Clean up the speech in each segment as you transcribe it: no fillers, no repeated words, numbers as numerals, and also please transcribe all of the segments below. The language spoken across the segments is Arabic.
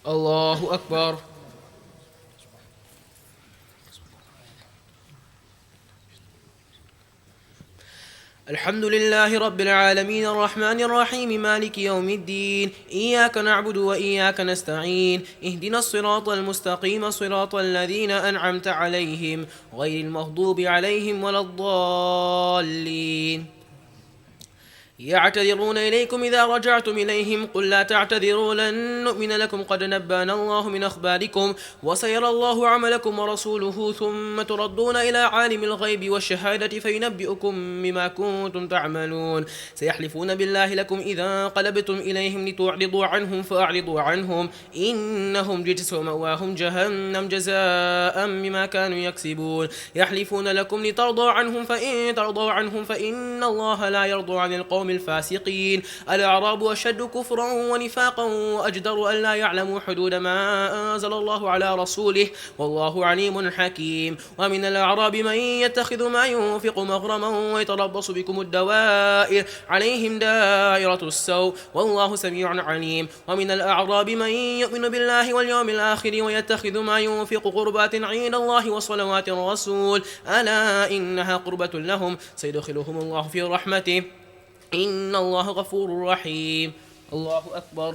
الله أكبر. الحمد لله رب العالمين الرحمن الرحيم مالك يوم الدين، إياك نعبد وإياك نستعين، اهدنا الصراط المستقيم صراط الذين أنعمت عليهم غير المغضوب عليهم ولا الضالين. يعتذرون إليكم إذا رجعتم إليهم قل لا تعتذروا لن نؤمن لكم قد نبأنا الله من أخباركم وسيرى الله عملكم ورسوله ثم تردون إلى عالم الغيب والشهادة فينبئكم بما كنتم تعملون. سيحلفون بالله لكم إذا انقلبتم إليهم لتعرضوا عنهم فأعرضوا عنهم إنهم رجس ومأواهم جهنم جزاء بما كانوا يكسبون. يحلفون لكم لترضوا عنهم فإن ترضوا عنهم فإن الله لا يرضى عن القوم الفاسقين. الأعراب أشد كفرا ونفاقا وأجدر أن لا يعلموا حدود ما أنزل الله على رسوله والله عليم حكيم. ومن الأعراب من يتخذ ما ينفق مغرما ويتربص بكم الدوائر عليهم دائرة السوء والله سميع عليم. ومن الأعراب من يؤمن بالله واليوم الآخر ويتخذ ما ينفق قربات عند الله وصلوات الرسول ألا إنها قربة لهم سيدخلهم الله في رحمته إن الله غفور رحيم. الله أكبر.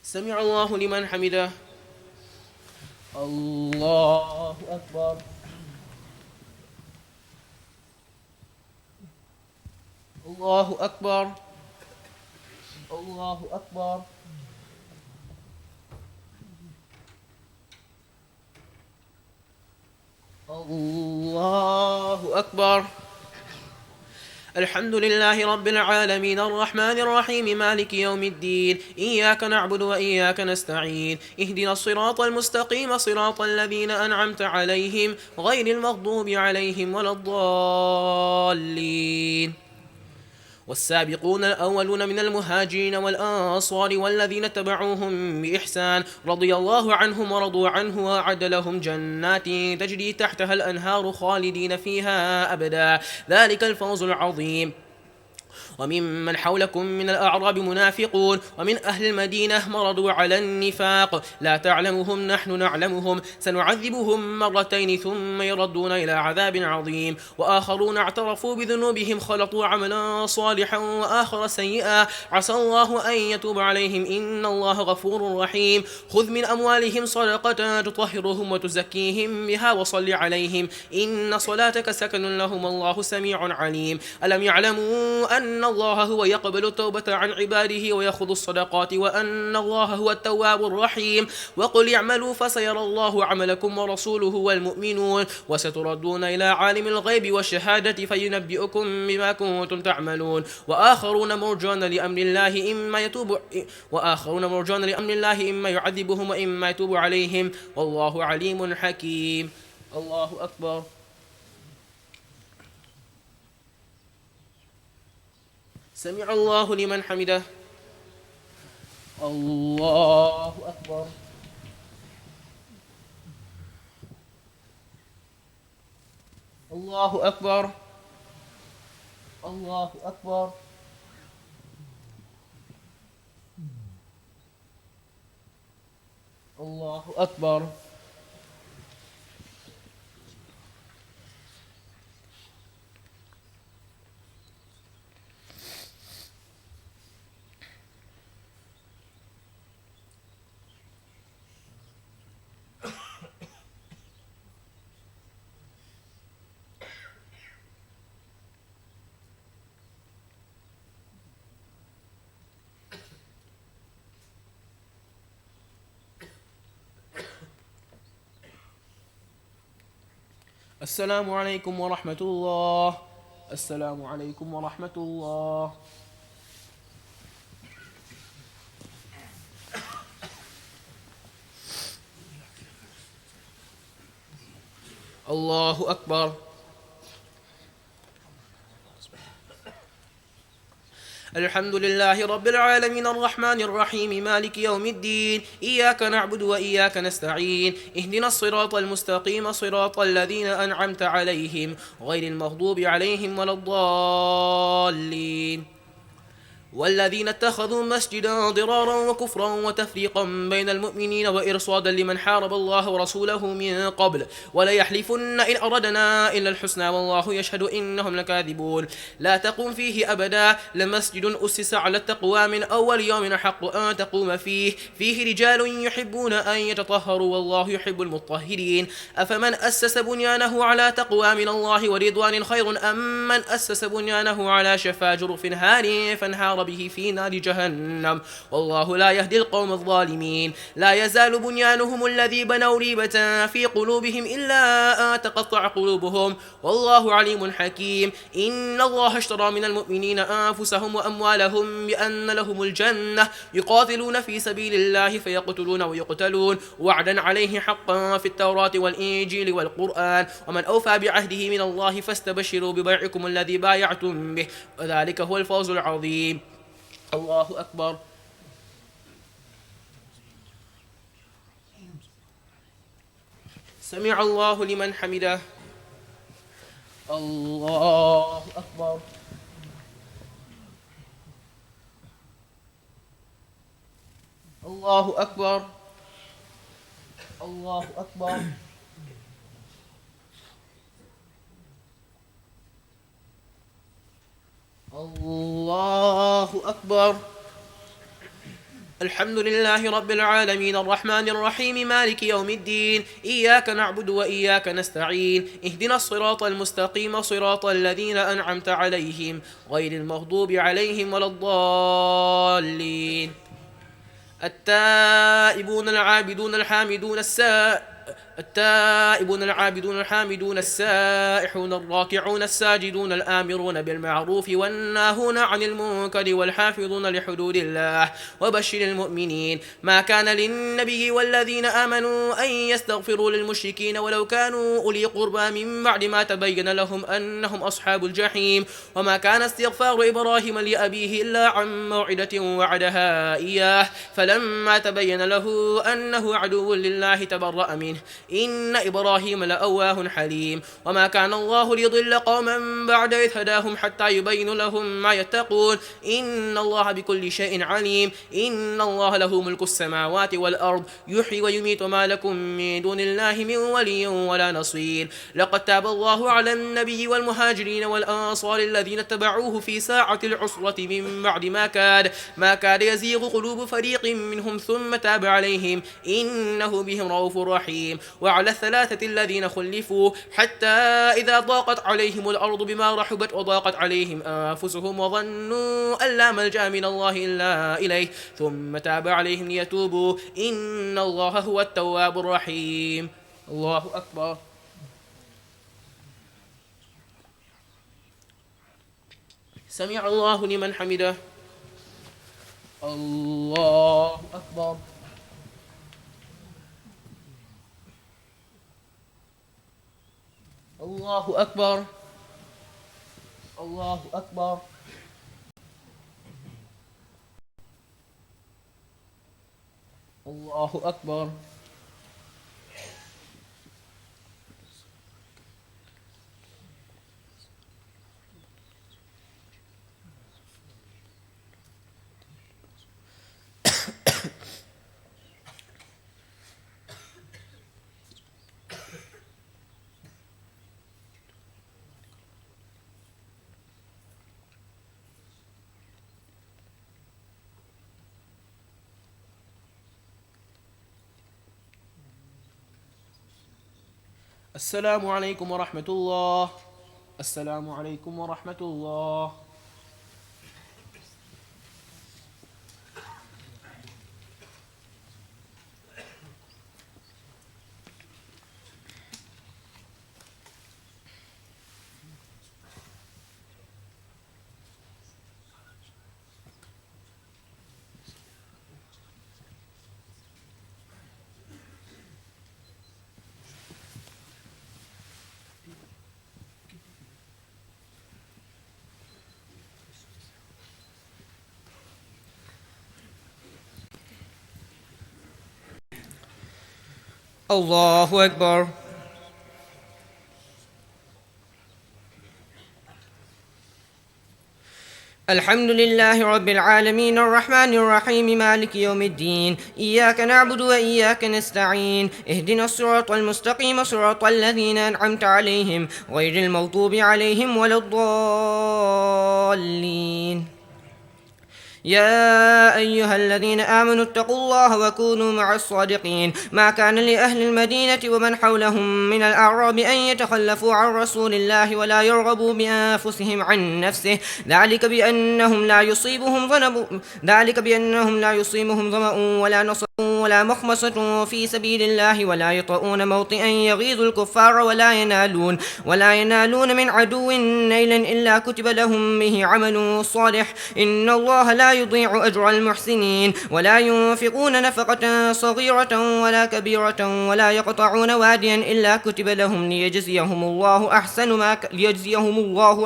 سمع الله لمن حمده. الله أكبر. الله أكبر. الله أكبر. الله أكبر. الحمد لله رب العالمين الرحمن الرحيم مالك يوم الدين، إياك نعبد وإياك نستعين، اهدنا الصراط المستقيم صراط الذين أنعمت عليهم غير المغضوب عليهم ولا الضالين. والسابقون الأولون من المهاجرين والأنصار والذين اتبعوهم بإحسان رضي الله عنهم ورضوا عنه وأعد لهم جنات تجري تحتها الأنهار خالدين فيها أبدا ذلك الفوز العظيم. وممن حولكم من الأعراب منافقون ومن أهل المدينة مرضوا على النفاق لا تعلمهم نحن نعلمهم سنعذبهم مرتين ثم يردون إلى عذاب عظيم. وآخرون اعترفوا بذنوبهم خلطوا عملا صالحا وآخر سيئا عسى الله أن يتوب عليهم إن الله غفور رحيم. خذ من أموالهم صدقة تطهرهم وتزكيهم بها وصل عليهم إن صلاتك سكن لهم الله سميع عليم. ألم يعلموا أن الله هو يقبل التوبة عن عباده ويأخذ الصدقات وأن الله هو التواب الرحيم. وقل اعملوا فسيرى الله عملكم ورسوله والمؤمنون وستردون إلى عالم الغيب والشهادة فينبئكم بما كنتم تعملون. وآخرون مرجون لأمر الله إما يعذبهم وإما يتوب عليهم والله عليم حكيم. الله أكبر. سمع الله لمن حمده. الله أكبر. الله أكبر. الله أكبر. الله أكبر. السلام عليكم ورحمة الله. السلام عليكم ورحمة الله. الله أكبر. الحمد لله رب العالمين الرحمن الرحيم مالك يوم الدين إياك نعبد وإياك نستعين اهدنا الصراط المستقيم صراط الذين أنعمت عليهم غير المغضوب عليهم ولا الضالين والذين اتخذوا مسجدا ضرارا وكفرا وتفريقا بين المؤمنين وإرصادا لمن حارب الله ورسوله من قبل وليحلفن إن أردنا إلا الحسنى والله يشهد إنهم لكاذبون لا تقم فيه أبدا لمسجد أسس على التقوى من أول يوم حق أن تقوم فيه رجال يحبون أن يتطهروا والله يحب المطهرين أفمن أسس بنيانه على تقوى من الله ورضوان خير أم من أسس بنيانه على شفا جرف هار فانهار به في نار جهنم والله لا يهدي القوم الظالمين لا يزال بنيانهم الذي بنوا ريبة في قلوبهم إلا أن تقطع قلوبهم والله عليم حكيم إن الله اشترى من المؤمنين أنفسهم وأموالهم بأن لهم الجنة يقاتلون في سبيل الله فيقتلون ويقتلون وعدا عليه حقا في التوراة والإنجيل والقرآن ومن أوفى بعهده من الله فاستبشروا ببيعكم الذي بايعتم به وذلك هو الفوز العظيم الله أكبر سمع الله لمن حمده الله أكبر الله أكبر الله أكبر الله أكبر الحمد لله رب العالمين الرحمن الرحيم مالك يوم الدين إياك نعبد وإياك نستعين اهدنا الصراط المستقيم صراط الذين أنعمت عليهم غير المغضوب عليهم ولا الضالين التائبون العابدون الحامدون السائحون الراكعون الساجدون الآمرون بالمعروف والناهون عن المنكر والحافظون لحدود الله وبشر المؤمنين ما كان للنبي والذين آمنوا أن يستغفروا للمشركين ولو كانوا أولي قربى من بعد ما تبين لهم أنهم أصحاب الجحيم وما كان استغفار إبراهيم لأبيه إلا عن موعدة وعدها إياه فلما تبين له أنه عدو لله تبرأ منه إن إبراهيم لأواه حليم وما كان الله ليضل قوما بعد إذ هداهم حتى يبين لهم ما يتقون إن الله بكل شيء عليم إن الله له ملك السماوات والأرض يحيي ويميت ما لكم من دون الله من ولي ولا نصير لقد تاب الله على النبي والمهاجرين والأنصار الذين اتبعوه في ساعة العسرة من بعد ما كاد يزيغ قلوب فريق منهم ثم تاب عليهم إنه بهم رؤوف رحيم وعلى الثلاثة الذين خلفوا حتى إذا ضاقت عليهم الأرض بما رحبت وضاقت عليهم أنفسهم وظنوا أن لا ملجأ من الله إلا إليه ثم تاب عليهم ليتوبوا إن الله هو التواب الرحيم الله أكبر سمع الله لمن حمده الله أكبر الله أكبر الله أكبر الله أكبر السلام عليكم ورحمة الله السلام عليكم ورحمة الله الله أكبر. الحمد لله رب العالمين الرحمن الرحيم مالك يوم الدين إياك نعبد وإياك نستعين اهدنا الصراط المستقيم صراط الذين أنعمت عليهم غير المغضوب عليهم ولا الضالين. يا أيها الذين آمنوا اتقوا الله وكونوا مع الصادقين ما كان لأهل المدينة ومن حولهم من الأعراب أن يتخلفوا عن رسول الله ولا يرغبوا بأنفسهم عن نفسه ذلك بأنهم لا يصيبهم ظمأ ولا نصب ولا مخمصة في سبيل الله ولا يطؤون موطئا يغيظ الكفار ولا ينالون من عدو نيلا إلا كتب لهم به عمل صالح إن الله لا يضيع أجر المحسنين ولا ينفقون نفقة صغيرة ولا كبيرة ولا يقطعون واديا إلا كتب لهم ليجزيهم الله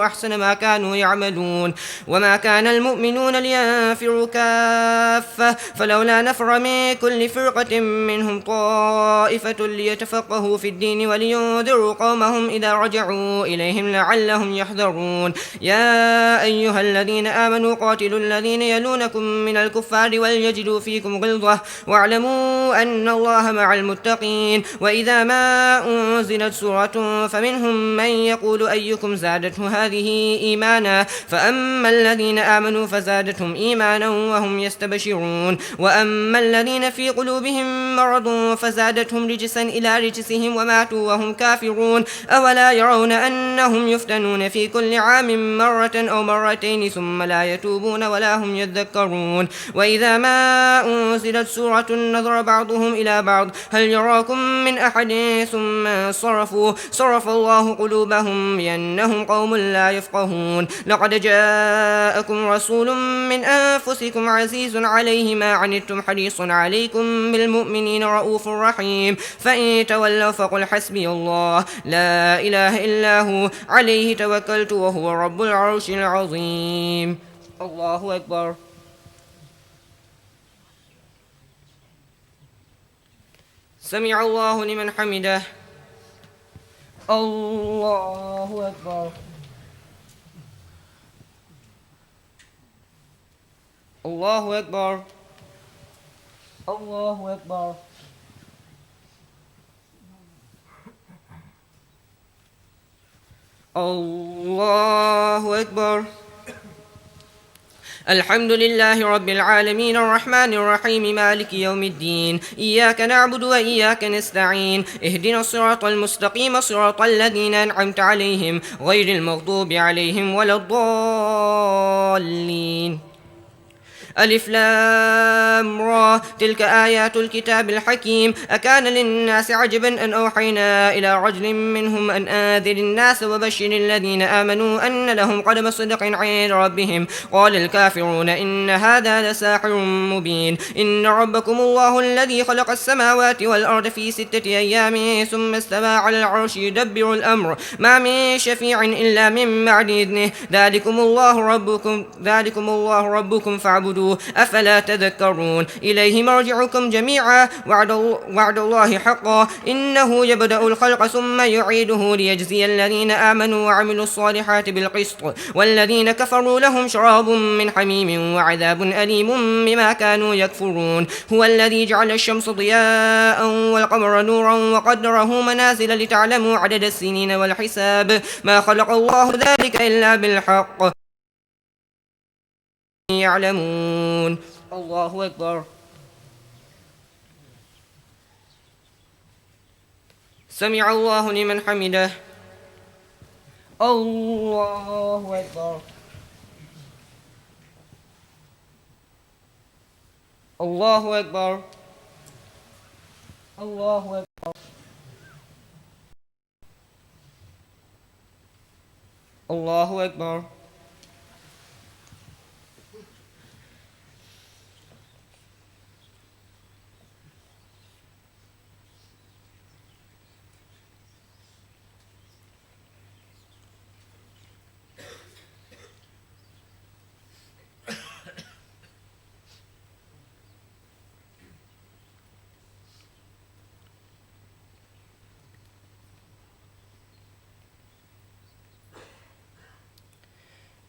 أحسن ما كانوا يعملون وما كان المؤمنون لينفروا كافة فلولا نفر من كل فرقة منهم طائفة ليتفقهوا في الدين ولينذروا قومهم إذا رجعوا إليهم لعلهم يحذرون. يا أيها الذين آمنوا قاتلوا الذين يلونكم من الكفار وليجدوا فيكم غلظة واعلموا أن الله مع المتقين. وإذا ما أنزلت سورة فمنهم من يقول أيكم زادته هذه إيمانا فأما الذين آمنوا فزادتهم إيمانا وهم يستبشرون وأما الذين في قلوبهم مرض فزادتهم رجسا إلى رجسهم وماتوا وهم كافرون أولا يرون أنهم يفتنون في كل عام مرة أو مرتين ثم لا يتوبون ولا هم يذكرون. وإذا ما أنزلت سورة نظر بعضهم إلى بعض هل يراكم من أحد ثم صرف الله قلوبهم بأنهم قوم لا يفقهون. لقد جاءكم رسول من أنفسكم عزيز عليه ما عنتم حريص عليكم بالمؤمنين رؤوف رحيم فإن تولوا فقل حسبي الله لا إله إلا هو عليه توكلت وهو رب العرش العظيم. الله أكبر. سمع الله لمن حمده. الله أكبر. الله أكبر. الله أكبر. الله أكبر. الحمد لله رب العالمين الرحمن الرحيم مالك يوم الدين إياك نعبد وإياك نستعين اهدنا الصراط المستقيم صراط الذين أنعمت عليهم غير المغضوب عليهم ولا الضالين. ألف لام را تلك آيات الكتاب الحكيم أكان للناس عجبا أن أوحينا إلى رجل منهم أن أنذر الناس وبشر الذين آمنوا أن لهم قدم صدق عند ربهم قال الكافرون إن هذا لساحر مبين إن ربكم الله الذي خلق السماوات والأرض في 6 أيام ثم استوى على العرش يدبر الأمر ما من شفيع إلا من بعد إذنه ذلكم الله ربكم فاعبدوه أفلا تذكرون. إليه مرجعكم جميعا وعد الله حقا إنه يبدأ الخلق ثم يعيده ليجزي الذين آمنوا وعملوا الصالحات بالقسط والذين كفروا لهم شراب من حميم وعذاب أليم بما كانوا يكفرون. هو الذي جعل الشمس ضياء والقمر نورا وقدره منازل لتعلموا عدد السنين والحساب ما خلق الله ذلك إلا بالحق يعلمون. الله أكبر. سمع الله لمن حمده. الله أكبر. الله أكبر. الله أكبر. الله أكبر.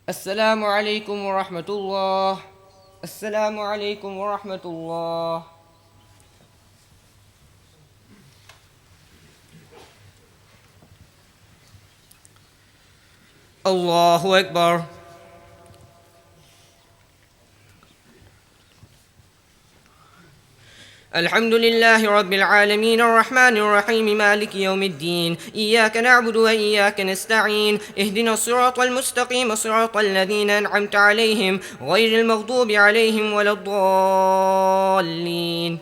السلام عليكم ورحمة الله. السلام عليكم ورحمة الله. الله أكبر. الحمد لله رب العالمين الرحمن الرحيم مالك يوم الدين، إياك نعبد وإياك نستعين، اهدنا الصراط المستقيم صراط الذين أنعمت عليهم غير المغضوب عليهم ولا الضالين.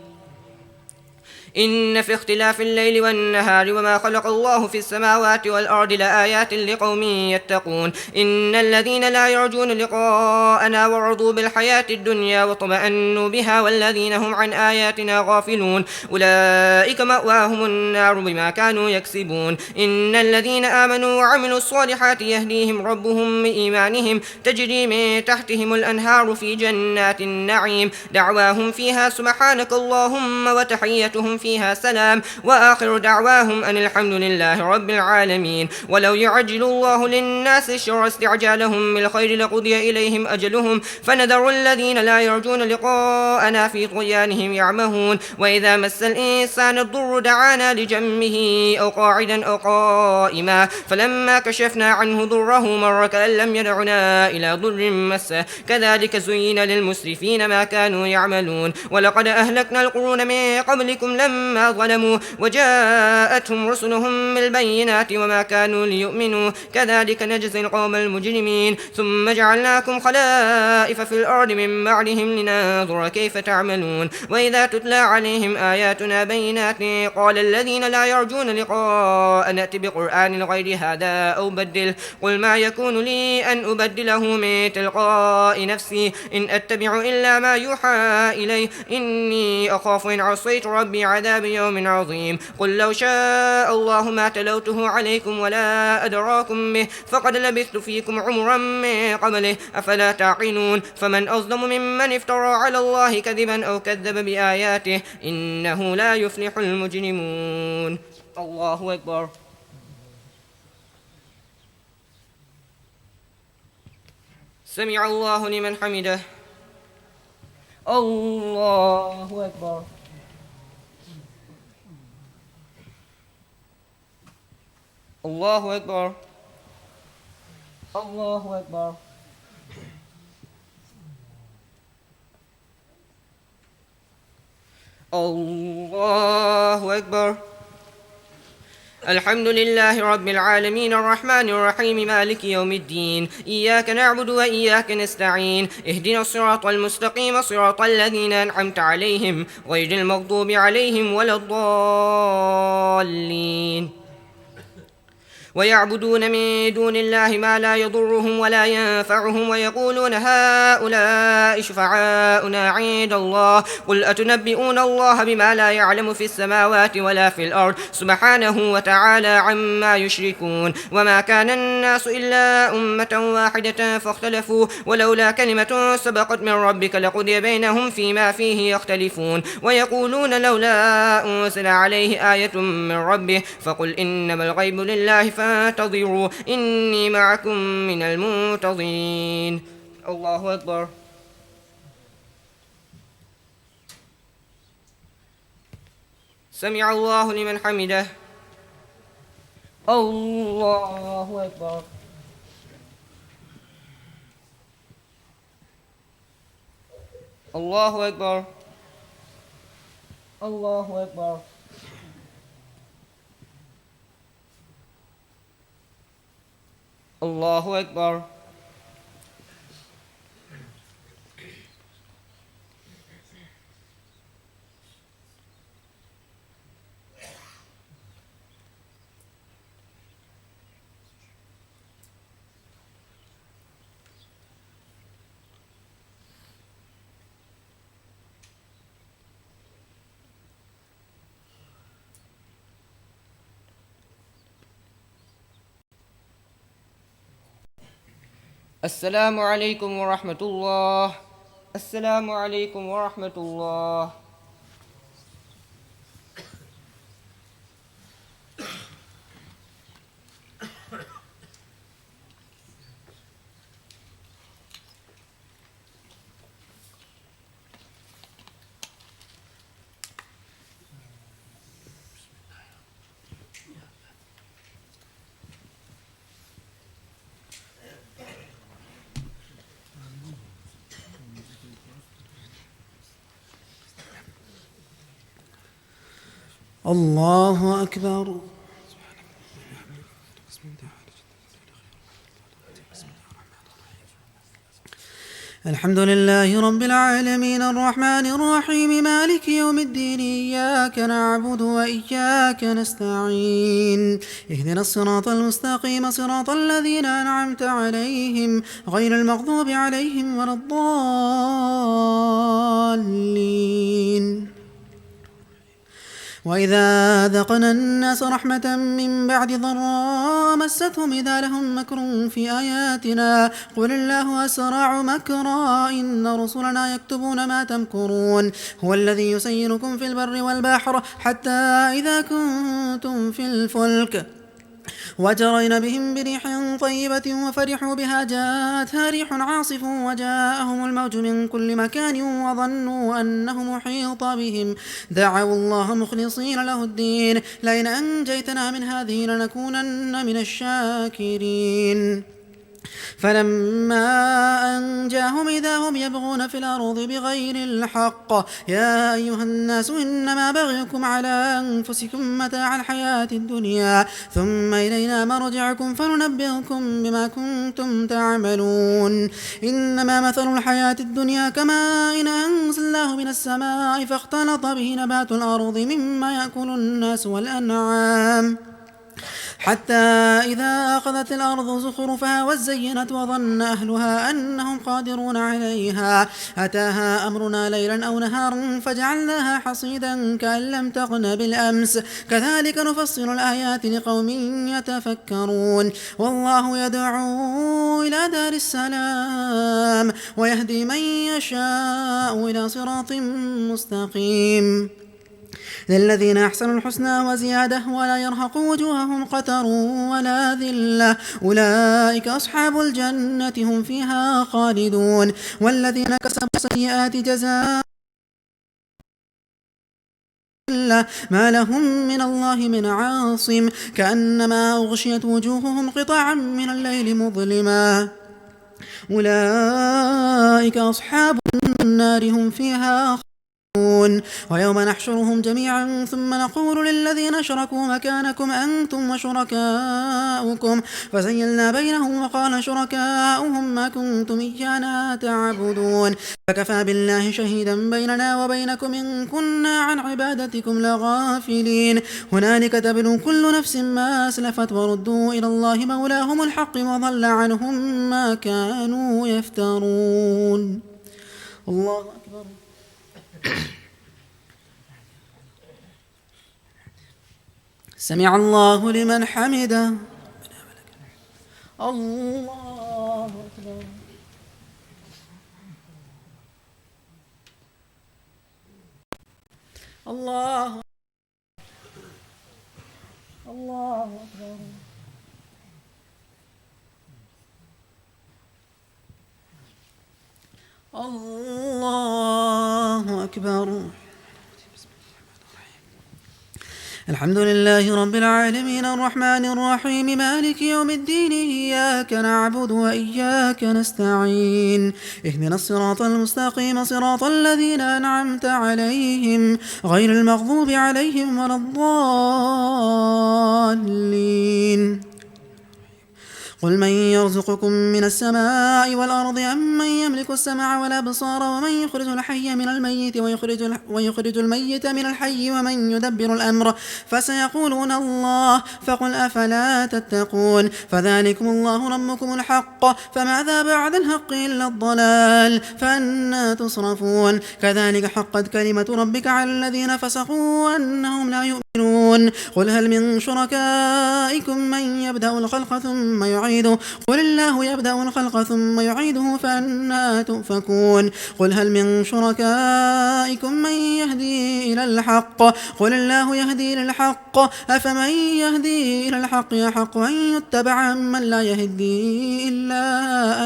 إن في اختلاف الليل والنهار وما خلق الله في السماوات والأرض لآيات لقوم يتقون. إن الذين لا يرجون لقاءنا ورضوا بالحياة الدنيا واطمأنوا بها والذين هم عن آياتنا غافلون أولئك مأواهم النار بما كانوا يكسبون. إن الذين آمنوا وعملوا الصالحات يهديهم ربهم بإيمانهم تجري من تحتهم الأنهار في جنات النعيم دعواهم فيها سبحانك اللهم وتحيتهم فيها سلام وآخر دعواهم أن الحمد لله رب العالمين. ولو يعجل الله للناس الشر استعجالهم بالخير لقضي إليهم أجلهم فنذر الذين لا يرجون لقاءنا في طغيانهم يعمهون. وإذا مس الإنسان الضر دعانا لجنبه أو قاعدا أو قائما فلما كشفنا عنه ضره مر كأن لم يدعنا إلى ضر مسه كذلك زين للمسرفين ما كانوا يعملون. ولقد أهلكنا القرون من قبلكم لما ظلموا وجاءتهم رسلهم بالبينات وما كانوا ليؤمنوا كذلك نجزي القوم المجرمين. ثم جعلناكم خلائف في الأرض من بعدهم لننظر كيف تعملون. وإذا تتلى عليهم آياتنا بينات قال الذين لا يرجون لقاء نأت بقرآن غير هذا أو بدل قل ما يكون لي أن أبدله من تلقاء نفسي إن أتبع إلا ما يوحى إلي إني أخاف إن عصيت ربي عذاب يوم عظيم. قل لو شاء الله ما تلوته عليكم ولا أدراكم به فقد لبثت فيكم عمرا من قبله أفلا تعقلون. فمن أظلم ممن افترى على الله كذبا أو كذب بآياته إنه لا يفلح المجرمون. الله أكبر. سمع الله لمن حمده. الله أكبر. الله أكبر. الله أكبر. الله أكبر. الحمد لله رب العالمين الرحمن الرحيم مالك يوم الدين، إياك نعبد وإياك نستعين، اهدنا الصراط المستقيم صراط الذين أنعمت عليهم غير المغضوب عليهم ولا الضالين. ويعبدون من دون الله ما لا يضرهم ولا ينفعهم ويقولون هؤلاء شفعاؤنا عند الله قل أتنبئون الله بما لا يعلم في السماوات ولا في الأرض سبحانه وتعالى عما يشركون. وما كان الناس إلا أمة واحدة فاختلفوا ولولا كلمة سبقت من ربك لقضي بينهم فيما فيه يختلفون. ويقولون لولا أنزل عليه آية من ربه فقل إنما الغيب لله فانتظروا إني معكم من المنتظرين. الله أكبر. سمع الله لمن حمده. الله أكبر. الله أكبر. الله أكبر. الله أكبر. السلام عليكم ورحمة الله. السلام عليكم ورحمة الله. الله أكبر. الحمد لله رب العالمين الرحمن الرحيم مالك يوم الدين إياك نعبد وإياك نستعين اهدنا الصراط المستقيم صراط الذين أنعمت عليهم غير المغضوب عليهم ولا الضالين. وإذا ذقنا الناس رحمة من بعد ضراء مستهم إذا لهم مكر في آياتنا قل الله أسرع مكرا إن رسلنا يكتبون ما تمكرون هو الذي يسيركم في البر والبحر حتى إذا كنتم في الفلك وجرين بهم بريح طيبة وفرحوا بها جاءتها ريح عاصف وجاءهم الموج من كل مكان وظنوا أنه محيط بهم دعوا الله مخلصين له الدين لئن أنجيتنا من هذه لنكونن من الشاكرين. فلما أنجاهم إذا هم يبغون في الأرض بغير الحق يا أيها الناس إنما بغيكم على أنفسكم متاع الحياة الدنيا ثم إلينا مرجعكم فننبئكم بما كنتم تعملون. إنما مثل الحياة الدنيا كماء إن أنزلناه من السماء فاختلط به نبات الأرض مما يأكل الناس والأنعام حتى إذا أخذت الأرض زخرفها وزينت وظن أهلها أنهم قادرون عليها أتاها أمرنا ليلا أو نهارا فجعلناها حصيدا كأن لم تغن بالأمس كذلك نفصل الآيات لقوم يتفكرون. والله يدعو إلى دار السلام ويهدي من يشاء إلى صراط مستقيم. للذين أحسنوا الحسنى وزيادة ولا يرهق وجوههم قتر ولا ذلة أولئك أصحاب الجنة هم فيها خالدون. والذين كسبوا السيئات جزاء ما لهم من الله من عاصم كأنما أغشيت وجوههم قطعا من الليل مظلما أولئك أصحاب النار هم فيها خالدون. ويوم نحشرهم جميعا ثم نقول للذين أشركوا مكانكم أنتم وشركاؤكم فزيلنا بينهم وقال شركاؤهم ما كنتم إيانا تعبدون فكفى بالله شهيدا بيننا وبينكم إن كنا عن عبادتكم لغافلين. هنالك تبلو كل نفس ما أسلفت وردوا إلى الله مولاهم الحق وضل عنهم ما كانوا يفترون. الله أكبر. سمع الله لمن حمده. الله أكبر. الله أكبر. الله أكبر. الحمد لله رب العالمين الرحمن الرحيم مالك يوم الدين إياك نعبد وإياك نستعين اهدنا الصراط المستقيم صراط الذين أنعمت عليهم غير المغضوب عليهم ولا الضالين. قل من يرزقكم من السماء والأرض أم من يملك السمع والأبصار ومن يخرج الحي من الميت ويخرج الميت من الحي ومن يدبر الأمر فسيقولون الله فقل أفلا تتقون. فذلكم الله ربكم الحق فماذا بعد الحق إلا الضلال فأنى تصرفون. كذلك حقت كلمة ربك على الذين فسقوا أنهم لا يؤمنون. قل هل من شركائكم من يبدأ الخلق ثم يعيده قل الله يبدأ الخلق ثم يعيده فأنى تؤفكون. قل هل من شركائكم من يهدي إلى الحق قل الله يهدي إلى الحق أفمن يهدي إلى الحق يحق أن يتبع من لا يهدي إلا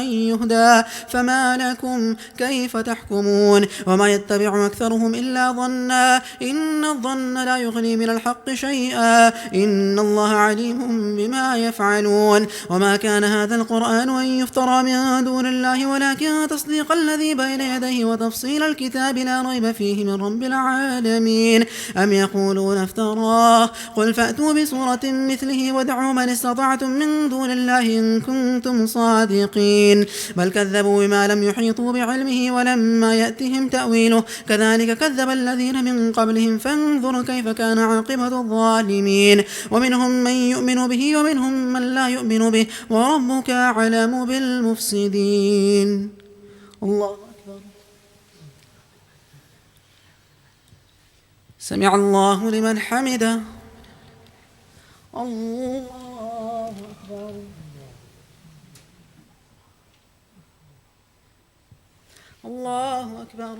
أن يهدى فما لكم كيف تحكمون. وما يتبع أكثرهم إلا ظنا إن الظن لا يغني من الحق شيئا إن الله عليم بما يفعلون وما كان هذا القرآن أن يفترى من دون الله ولكن تصديق الذي بين يديه وتفصيل الكتاب لا ريب فيه من رب العالمين أم يقولون افتراه قل فأتوا بسورة مثله وادعوا من استطعتم من دون الله إن كنتم صادقين بل كذبوا بما لم يحيطوا بعلمه ولما يأتهم تأويله كذلك كذب الذين من قبلهم فانظر كيف كان عاقبة الظالمين ومنهم من يؤمن به ومنهم من لا يؤمن به وربك أعلم بالمفسدين. الله أكبر. سمع الله لمن حمده. الله أكبر. الله أكبر.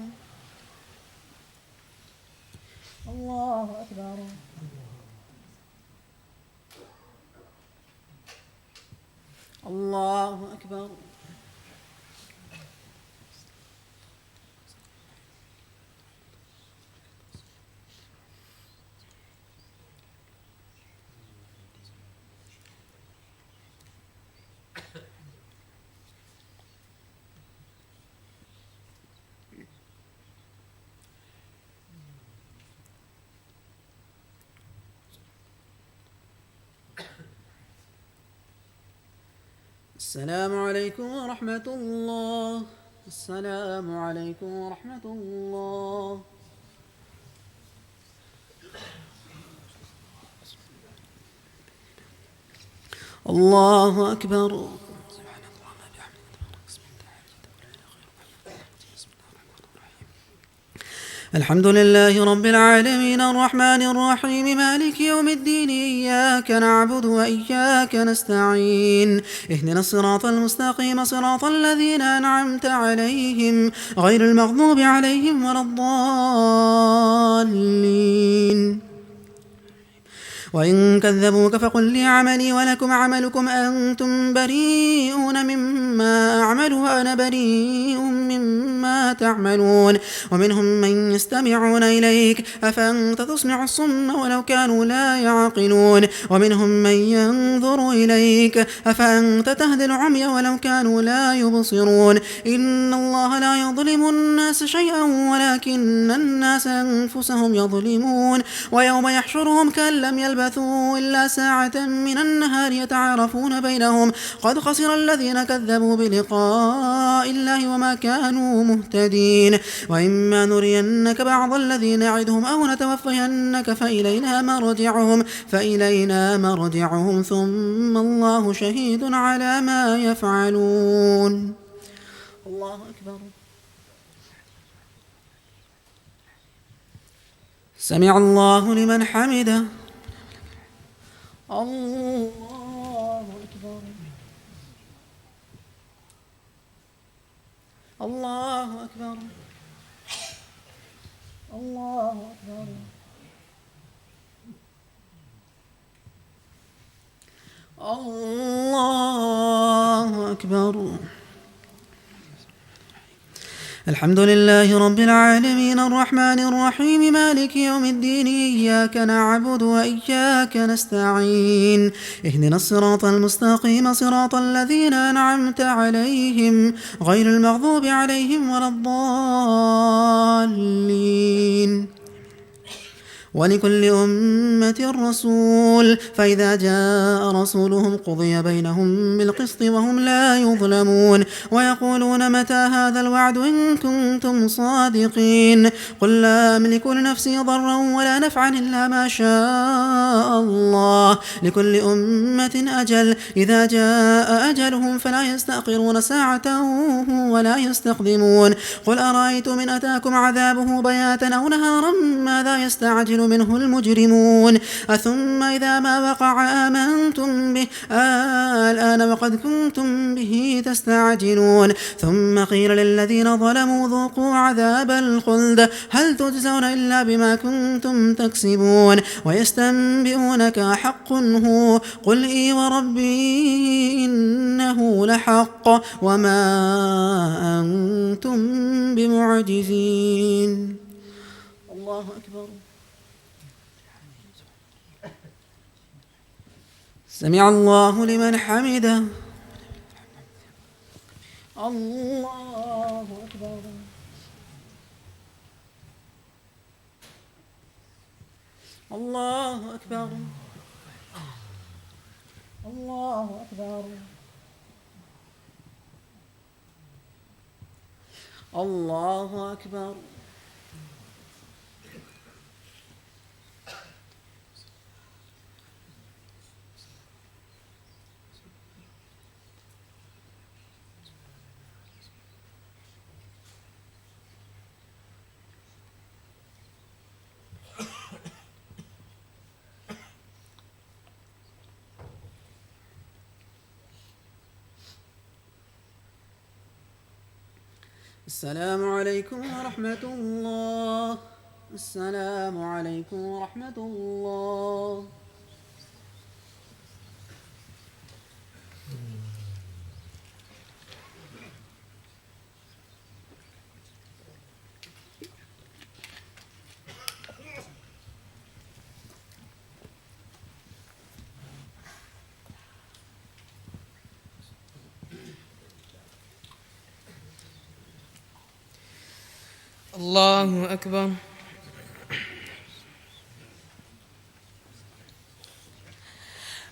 الله أكبر. الله أكبر. السلام عليكم ورحمة الله. السلام عليكم ورحمة الله. الله أكبر. الحمد لله رب العالمين الرحمن الرحيم مالك يوم الدين إياك نعبد وإياك نستعين اهدنا الصراط المستقيم صراط الذين أنعمت عليهم غير المغضوب عليهم ولا الضالين وإن كذبوك فقل لي عملي ولكم عملكم أنتم بريئون مما أعمل وأنا بريء مما تعملون ومنهم من يستمعون إليك أفأنت تسمع الصم ولو كانوا لا يعقلون ومنهم من ينظر إليك أفأنت تهدي العمي ولو كانوا لا يبصرون إن الله لا يظلم الناس شيئا ولكن الناس أنفسهم يظلمون ويوم يحشرهم كأن لم يلبثوا إلا ساعة من النهار يتعارفون بينهم قد خسر الذين كذبوا بلقاء الله وما كانوا مهتدين وإما نرينك بعض الذين نعدهم أو نتوفينك فإلينا مرجعهم ثم الله شهيد على ما يفعلون. الله أكبر. سمع الله لمن حمده. الله أكبر. الله أكبر. الله أكبر. الله أكبر. الحمد لله رب العالمين الرحمن الرحيم مالك يوم الدين إياك نعبد وإياك نستعين اهدنا الصراط المستقيم صراط الذين أنعمت عليهم غير المغضوب عليهم ولا الضالين ولكل أمة رسول فإذا جاء رسولهم قضي بينهم بالقسط وهم لا يظلمون ويقولون متى هذا الوعد إن كنتم صادقين قل لا أملك لنفسي ضرا ولا نفعا إلا ما شاء الله لكل أمة أجل إذا جاء أجلهم فلا يستأخرون ساعة ولا يستقدمون قل أرأيتم إن أتاكم عذابه بياتا أو نهارا ماذا يستعجل منه المجرمون أثم إذا ما وقع آمنتم به الآن وقد كنتم به تستعجلون ثم قيل للذين ظلموا ذوقوا عذاب الخلد هل تجزون إلا بما كنتم تكسبون ويستنبئونك حق هو قل إي وربي إنه لحق وما أنتم بمعجزين. الله أكبر. سمع الله لمن حمده. الله أكبر. الله أكبر. الله أكبر. الله أكبر. السلام عليكم ورحمة الله. السلام عليكم ورحمة الله. الله أكبر.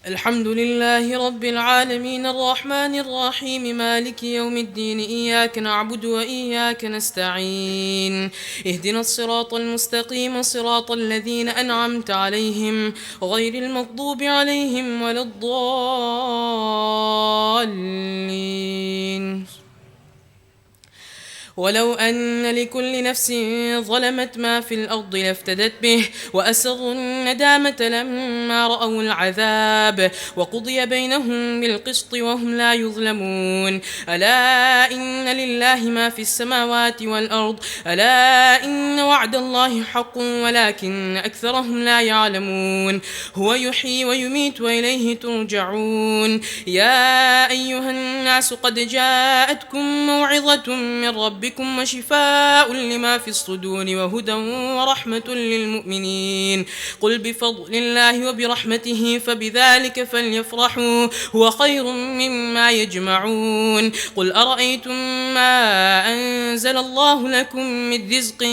الحمد لله رب العالمين الرحمن الرحيم مالك يوم الدين إياك نعبد وإياك نستعين اهدنا الصراط المستقيم صراط الذين أنعمت عليهم غير المغضوب عليهم ولا الضالين. ولو أن لكل نفس ظلمت ما في الأرض لافتدت به وأسروا الندامة لما رأوا العذاب وقضي بينهم بالقسط وهم لا يظلمون. ألا إن لله ما في السماوات والأرض ألا إن وعد الله حق ولكن أكثرهم لا يعلمون. هو يحيي ويميت وإليه ترجعون. يا أيها الناس قد جاءتكم موعظة من ربكم وشفاء لما في الصدور وهدى ورحمة للمؤمنين. قل بفضل الله وبرحمته فبذلك فليفرحوا هو خير مما يجمعون. قل أرأيتم ما أنزل الله لكم من رزق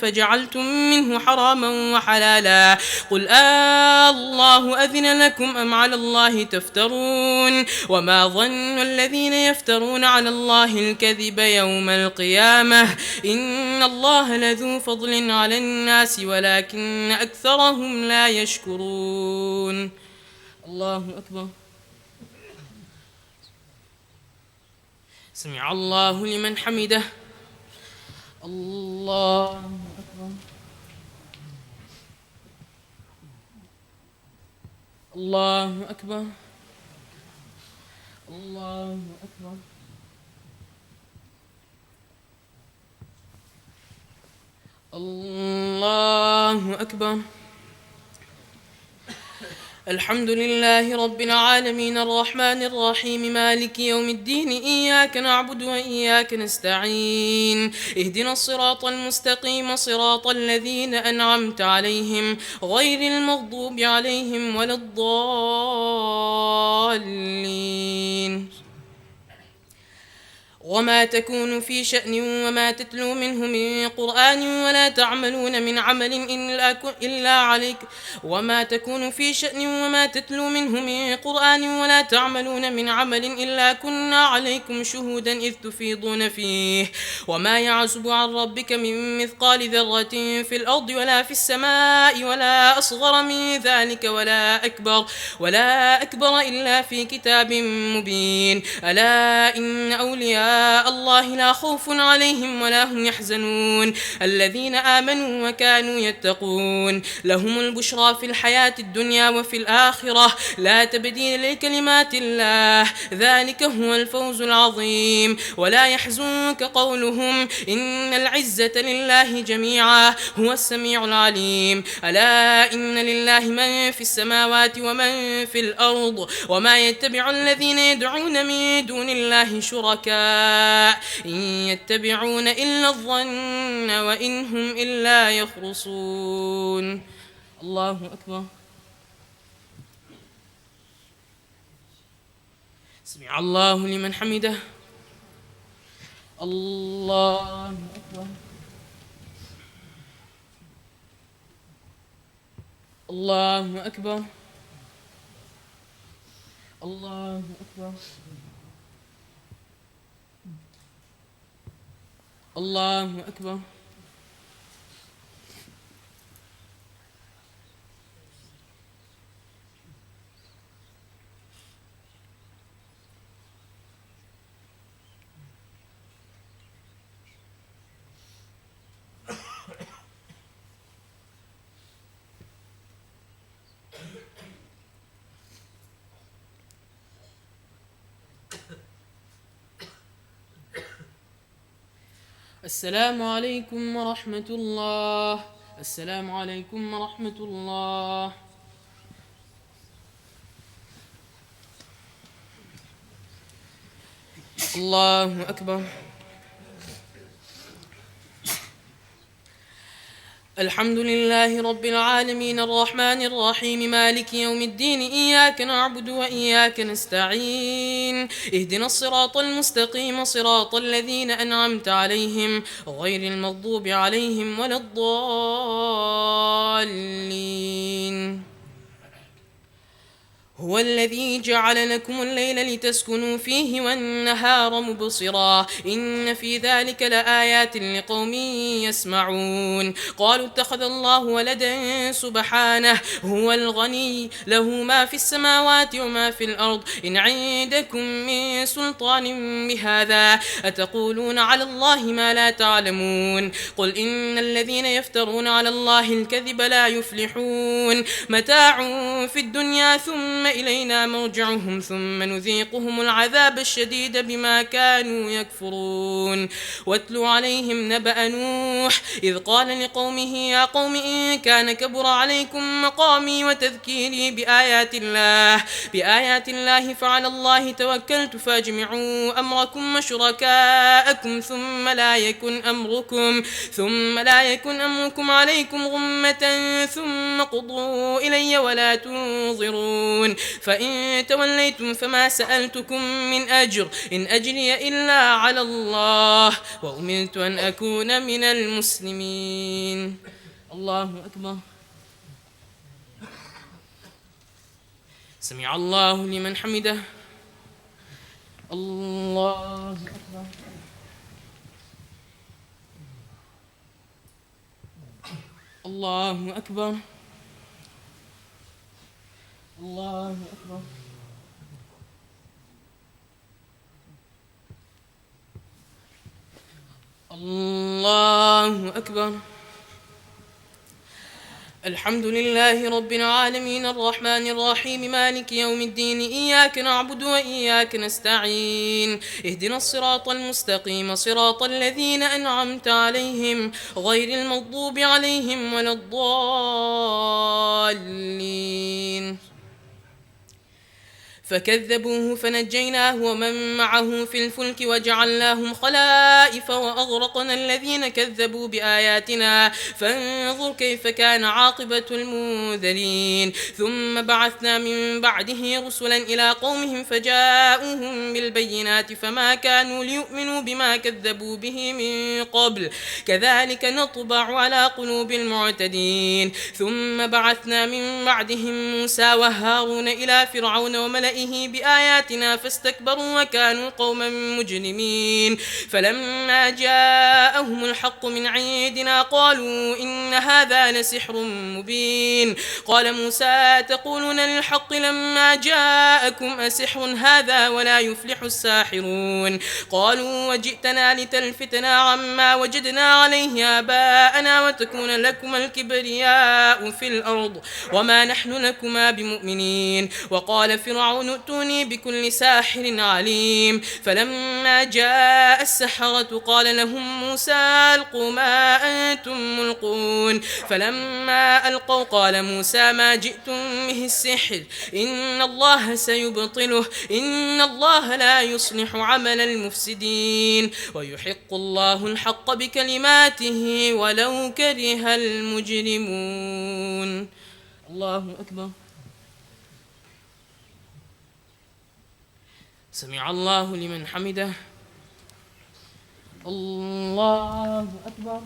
فجعلتم منه حراما وحلالا قل الله أذن لكم أم على الله تفترون. وما ظن الذين يفترون على الله الكذب يوم القيامة إن الله لذو فضل على الناس ولكن أكثرهم لا يشكرون. الله أكبر. سمع الله لمن حمده. الله أكبر. الله أكبر. الله أكبر. الله أكبر. الحمد لله رب العالمين الرحمن الرحيم مالك يوم الدين إياك نعبد وإياك نستعين اهدنا الصراط المستقيم صراط الذين أنعمت عليهم غير المغضوب عليهم ولا الضالين. وما تكون في شأن وما تتلو منه من قرآن ولا تعملون من عمل إلا عليك وما تكون في شأن وما تتلو منه من قرآن ولا تعملون من عمل إلا كنا عليكم شهودا إذ تفيضون فيه. وما يعزب عن ربك من مثقال ذرة في الأرض ولا في السماء ولا أصغر من ذلك ولا أكبر إلا في كتاب مبين. ألا إن أولياء الله لا خوف عليهم ولا هم يحزنون الذين آمنوا وكانوا يتقون لهم البشرى في الحياة الدنيا وفي الآخرة لا تبديل لكلمات الله ذلك هو الفوز العظيم. ولا يحزنك قولهم إن العزة لله جميعا هو السميع العليم. ألا إن لله من في السماوات ومن في الأرض وما يتبع الذين يدعون من دون الله شركاء إن يتبعون إلا الظن وإن هم إلا يخرصون. الله أكبر. سمع الله لمن حمده. الله أكبر. الله أكبر. الله أكبر. الله أكبر. السلام عليكم ورحمة الله. السلام عليكم ورحمة الله. الله أكبر. الحمد لله رب العالمين الرحمن الرحيم مالك يوم الدين إياك نعبد وإياك نستعين اهدنا الصراط المستقيم صراط الذين أنعمت عليهم غير المغضوب عليهم ولا الضالين. هو الذي جعل لكم الليل لتسكنوا فيه والنهار مبصرا إن في ذلك لآيات لقوم يسمعون. قالوا اتخذ الله ولدا سبحانه هو الغني له ما في السماوات وما في الأرض إن عندكم من سلطان بهذا أتقولون على الله ما لا تعلمون. قل إن الذين يفترون على الله الكذب لا يفلحون. متاع في الدنيا ثم إلينا مرجعهم ثم نذيقهم العذاب الشديد بما كانوا يكفرون. واتل عليهم نبأ نوح إذ قال لقومه يا قوم إن كان كبر عليكم مقامي وتذكيري بآيات الله فعلى الله توكلت فاجمعوا أمركم وشركاءكم ثم لا يكن أمركم عليكم غمة ثم قضوا إلي ولا تنظرون. فإن توليتم فما سألتكم من أجر إن أجري إلا على الله وأمرت أن أكون من المسلمين. الله أكبر. سمع الله لمن حمده. الله أكبر. الله أكبر. الله أكبر. الله أكبر. الحمد لله رب العالمين الرحمن الرحيم مالك يوم الدين إياك نعبد وإياك نستعين اهدنا الصراط المستقيم صراط الذين أنعمت عليهم غير المغضوب عليهم ولا الضالين. فكذبوه فنجيناه ومن معه في الفلك وجعلناهم خلائف وأغرقنا الذين كذبوا بآياتنا فانظر كيف كان عاقبة المنذرين. ثم بعثنا من بعده رسلا إلى قومهم فجاءوهم بالبينات فما كانوا ليؤمنوا بما كذبوا به من قبل كذلك نطبع على قلوب المعتدين. ثم بعثنا من بعدهم موسى وهارون إلى فرعون وملئه بآياتنا فاستكبروا وكانوا قوما مجرمين. فلما جاءهم الحق من عندنا قالوا إن هذا لسحر مبين. قال موسى تقولون للحق لما جاءكم أسحر هذا ولا يفلح الساحرون. قالوا وجئتنا لتلفتنا عما وجدنا عليه آباءنا وتكون لكما الكبرياء في الأرض وما نحن لكما بمؤمنين. وقال فرعون ائتوني بكل ساحر عليم. فلما جاء السحرة قال لهم موسى ألقوا ما أنتم ملقون. فلما ألقوا قال موسى ما جئتم به السحر إن الله سيبطله إن الله لا يصلح عمل المفسدين ويحق الله الحق بكلماته ولو كره المجرمون. الله أكبر. سمع الله لمن حمده. الله أكبر.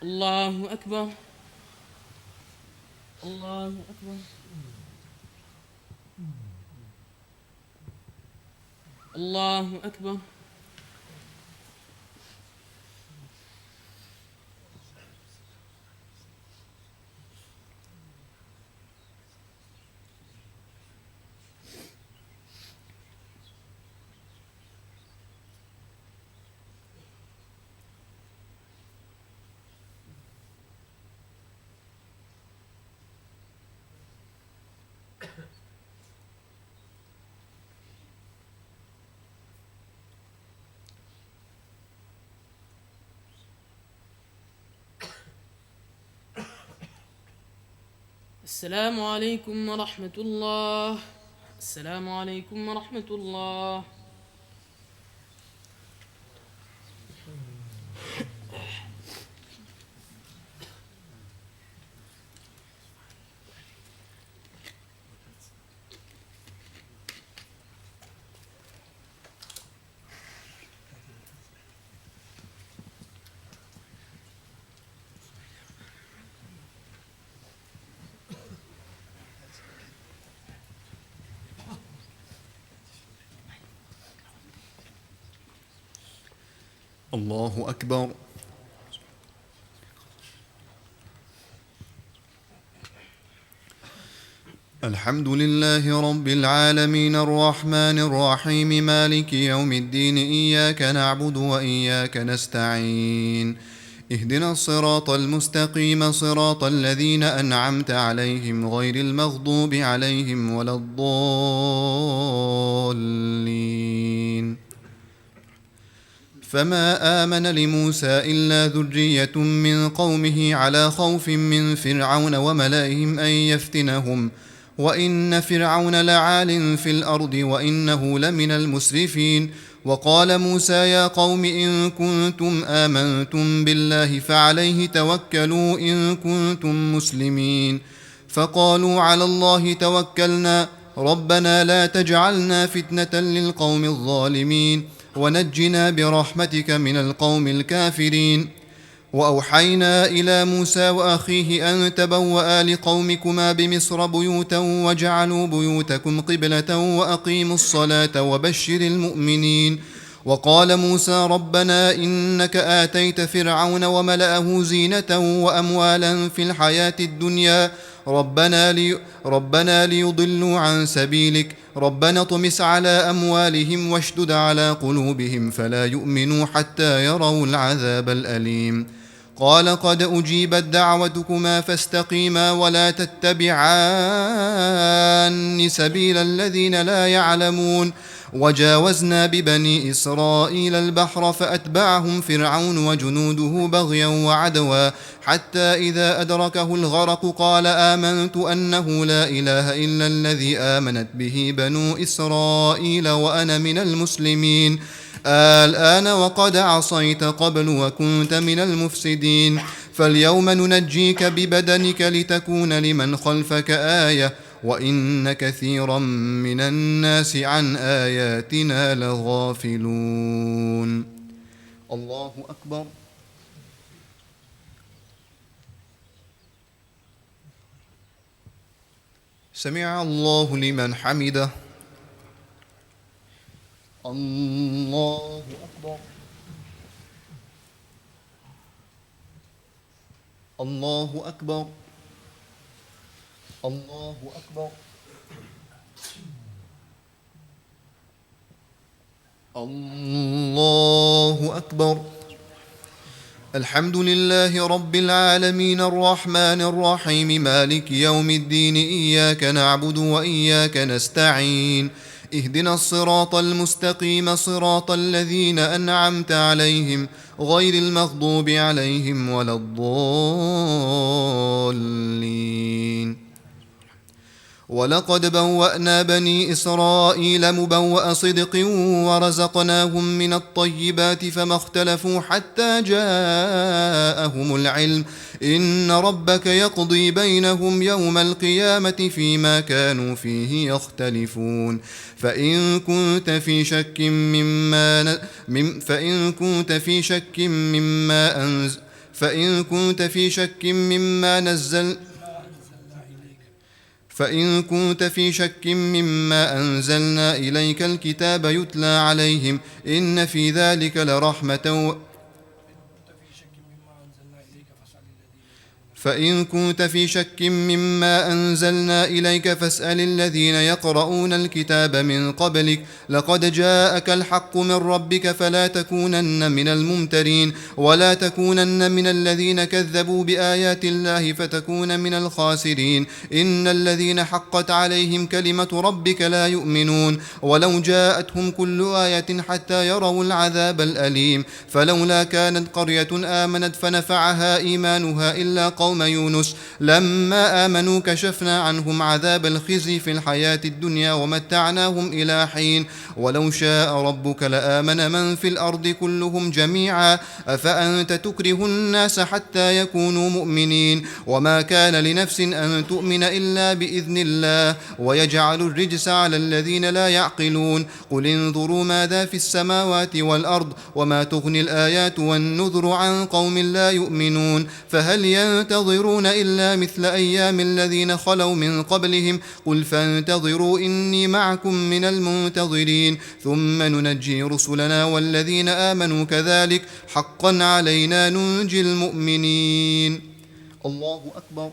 الله أكبر. الله أكبر. الله أكبر. السلام عليكم ورحمة الله. السلام عليكم ورحمة الله. الله أكبر. الحمد لله رب العالمين الرحمن الرحيم مالك يوم الدين إياك نعبد وإياك نستعين اهدنا الصراط المستقيم صراط الذين أنعمت عليهم غير المغضوب عليهم ولا الضالين. فما آمن لموسى إلا ذرية من قومه على خوف من فرعون وملئهم أن يفتنهم وإن فرعون لعال في الأرض وإنه لمن المسرفين. وقال موسى يا قوم إن كنتم آمنتم بالله فعليه توكلوا إن كنتم مسلمين. فقالوا على الله توكلنا ربنا لا تجعلنا فتنة للقوم الظالمين ونجنا برحمتك من القوم الكافرين. وأوحينا إلى موسى وأخيه أن تبوأ لقومكما بمصر بيوتا وجعلوا بيوتكم قبلة وأقيموا الصلاة وبشر المؤمنين. وقال موسى ربنا إنك آتيت فرعون وملأه زينة وأموالا في الحياة الدنيا ربنا ليضلوا عن سبيلك ربنا اطمس على أموالهم واشدد على قلوبهم فلا يؤمنوا حتى يروا العذاب الأليم. قال قد أجيبت دعوتكما فاستقيما ولا تتبعان سبيل الذين لا يعلمون. وجاوزنا ببني إسرائيل البحر فأتبعهم فرعون وجنوده بغيا وعدوا حتى إذا أدركه الغرق قال آمنت أنه لا إله إلا الذي آمنت به بنو إسرائيل وأنا من المسلمين. الآن وقد عصيت قبل وكنت من المفسدين فاليوم ننجيك ببدنك لتكون لمن خلفك آية وإن كثيرا من الناس عن آياتنا لغافلون. الله أكبر. سمع الله لمن حمده. الله أكبر. الله أكبر. الله أكبر. الله أكبر. الحمد لله رب العالمين الرحمن الرحيم مالك يوم الدين إياك نعبد وإياك نستعين اهدنا الصراط المستقيم صراط الذين أنعمت عليهم غير المغضوب عليهم ولا الضالين. ولقد بوأنا بني إسرائيل مبوأ صدق ورزقناهم من الطيبات فما اختلفوا حتى جاءهم العلم إن ربك يقضي بينهم يوم القيامة فيما كانوا فيه يختلفون فإن كنت في شك مما أنزلنا إليك الكتاب يتلى عليهم إن في ذلك لرحمة فإن كنت في شك مما أنزلنا إليك فاسأل الذين يقرؤون الكتاب من قبلك لقد جاءك الحق من ربك فلا تكونن من الممترين ولا تكونن من الذين كذبوا بآيات الله فتكون من الخاسرين إن الذين حقت عليهم كلمة ربك لا يؤمنون ولو جاءتهم كل آية حتى يروا العذاب الأليم فلولا كانت قرية آمنت فنفعها إيمانها إلا قوم يونس لما آمنوا كشفنا عنهم عذاب الخزي في الحياة الدنيا ومتعناهم إلى حين ولو شاء ربك لآمن من في الأرض كلهم جميعا أفأنت تكره الناس حتى يكونوا مؤمنين وما كان لنفس أن تؤمن إلا بإذن الله ويجعل الرجس على الذين لا يعقلون قل انظروا ماذا في السماوات والأرض وما تغني الآيات والنذر عن قوم لا يؤمنون فهل ينتظرون إلا مثل أيام الذين خلوا من قبلهم قل فانتظروا إني معكم من المنتظرين ثم ننجي رسلنا والذين آمنوا كذلك حقا علينا ننجي المؤمنين الله أكبر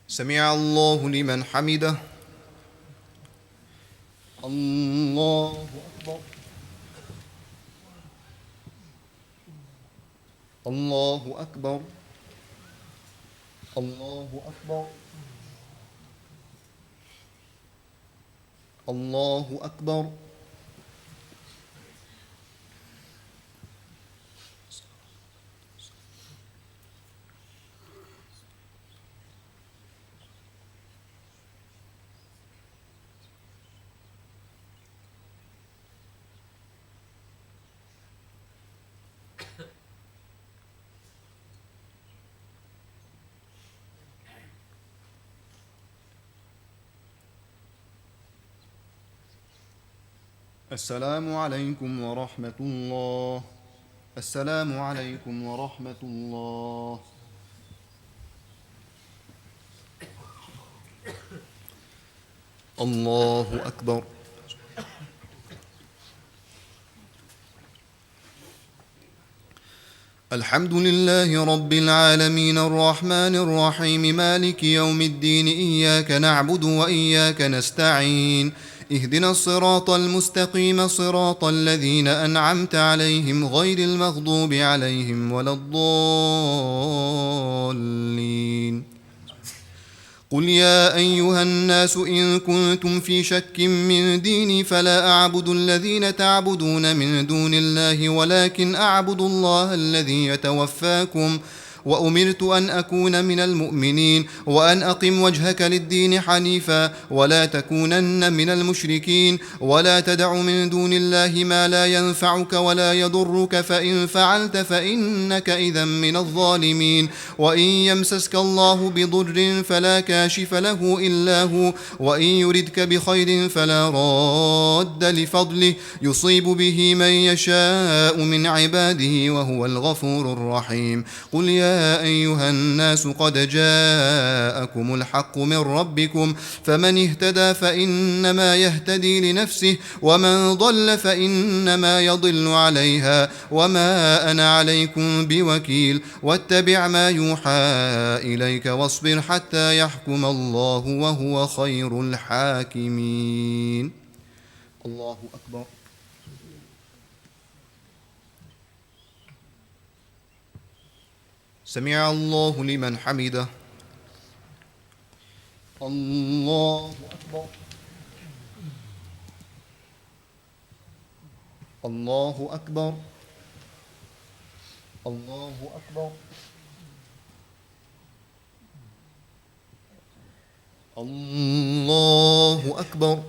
سمع الله لمن حمده الله أكبر الله أكبر الله أكبر الله أكبر السلام عليكم ورحمة الله السلام عليكم ورحمة الله الله أكبر الحمد لله رب العالمين الرحمن الرحيم مالك يوم الدين إياك نعبد وإياك نستعين اهدنا الصراط المستقيم صراط الذين أنعمت عليهم غير المغضوب عليهم ولا الضالين قل يا أيها الناس إن كنتم في شك من ديني فلا أعبد الذين تعبدون من دون الله ولكن أعبد الله الذي يتوفاكم وأمرت أن أكون من المؤمنين وأن أقم وجهك للدين حنيفا ولا تكونن من المشركين ولا تدع من دون الله ما لا ينفعك ولا يضرك فإن فعلت فإنك إذا من الظالمين وإن يمسسك الله بضر فلا كاشف له إلا هو وإن يردك بخير فلا راد لفضله يصيب به من يشاء من عباده وهو الغفور الرحيم قل يا أيها الناس قد جاءكم الحق من ربكم فمن اهتدى فإنما يهتدي لنفسه ومن ضل فإنما يضل عليها وما أنا عليكم بوكيل واتبع ما يوحى إليك واصبر حتى يحكم الله وهو خير الحاكمين الله أكبر سمع الله لمن حمده الله أكبر الله أكبر الله أكبر الله أكبر.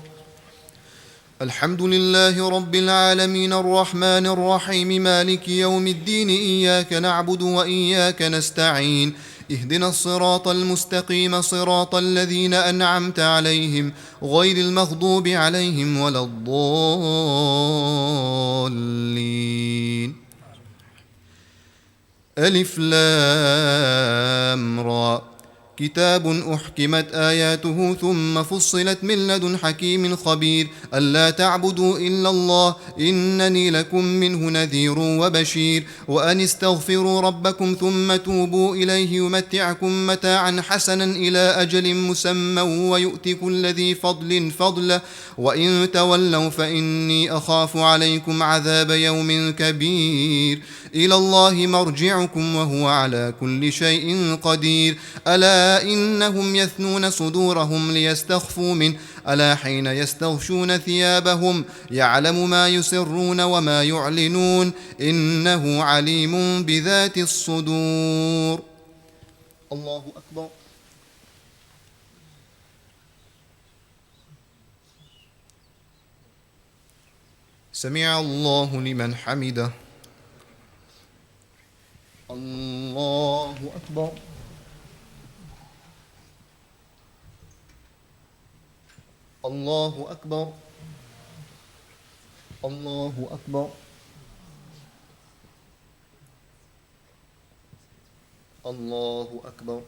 الحمد لله رب العالمين الرحمن الرحيم مالك يوم الدين إياك نعبد وإياك نستعين اهدنا الصراط المستقيم صراط الذين أنعمت عليهم غير المغضوب عليهم ولا الضالين. ألف لام را كتاب أحكمت آياته ثم فصلت من لدن حكيم خبير ألا تعبدوا إلا الله إنني لكم منه نذير وبشير وأن استغفروا ربكم ثم توبوا إليه يمتعكم متاعا حسنا إلى أجل مسمى ويؤت كل ذي فضل فضله وإن تولوا فإني أخاف عليكم عذاب يوم كبير إلى الله مرجعكم وهو على كل شيء قدير ألا إنهم يثنون صدورهم ليستخفوا منه ألا حين يستغشون ثيابهم يعلم ما يسرون وما يعلنون إنه عليم بذات الصدور. الله أكبر. سمع الله لمن حمده. الله أكبر. الله أكبر. الله أكبر. الله أكبر.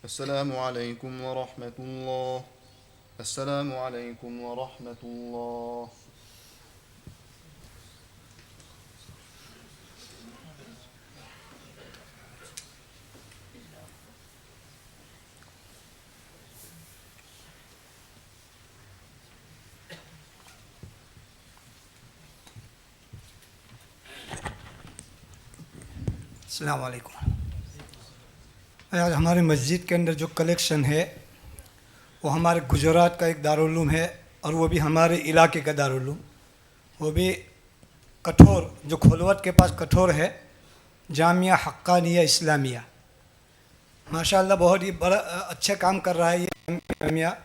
السلام عليكم ورحمة الله. السلام عليكم ورحمة الله. अस्सलाम वालेकुम। आज हमारे मस्जिद के अंदर जो कलेक्शन है वो हमारे गुजरात का एक दारुल है और वो भी हमारे इलाके का दारुल, वो भी कठोर जो खोलवट के पास कठोर है, जामिया हक्कानिया इस्लामिया। माशाअल्लाह बहुत ही बड़ा अच्छे काम कर रहा है ये जामिया।